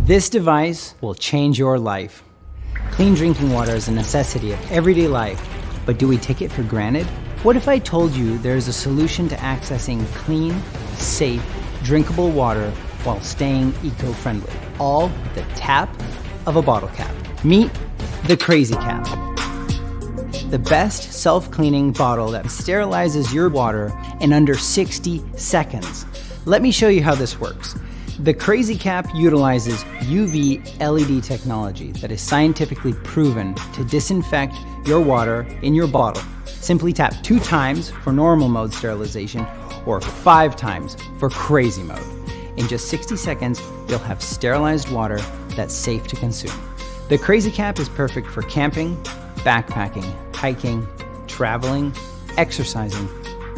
This device will change your life. Clean drinking water is a necessity of everyday life, but do we take it for granted? What if I told you there is a solution to accessing clean, safe, drinkable water while staying eco-friendly, all with the tap of a bottle cap? Meet the Crazy Cap, the best self-cleaning bottle that sterilizes your water in under 60 seconds. Let me show you how this works. The Crazy Cap utilizes UV LED technology that is scientifically proven to disinfect your water in your bottle. Simply tap 2 times for normal mode sterilization or 5 times for crazy mode. In just 60 seconds, you'll have sterilized water that's safe to consume. The Crazy Cap is perfect for camping, backpacking, hiking, traveling, exercising,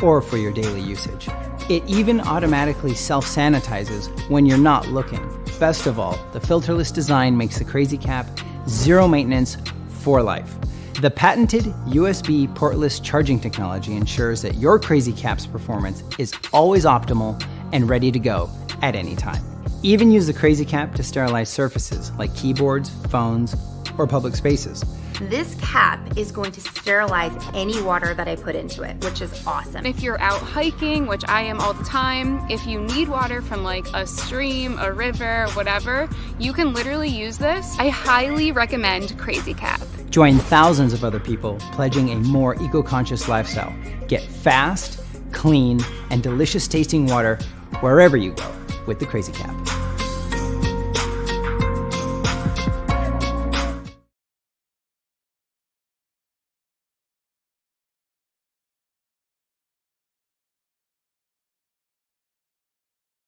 or for your daily usage. It even automatically self-sanitizes when you're not looking. Best of all, the filterless design makes the Crazy Cap zero maintenance for life. The patented USB portless charging technology ensures that your Crazy Cap's performance is always optimal and ready to go at any time. Even use the Crazy Cap to sterilize surfaces like keyboards, phones, or public spaces. This cap is going to sterilize any water that I put into it, which is awesome. If you're out hiking, which I am all the time, if you need water from like a stream, a river, whatever, you can literally use this. I highly recommend Crazy Cap. Join thousands of other people pledging a more eco-conscious lifestyle. Get fast, clean, and delicious tasting water wherever you go with the Crazy Cap.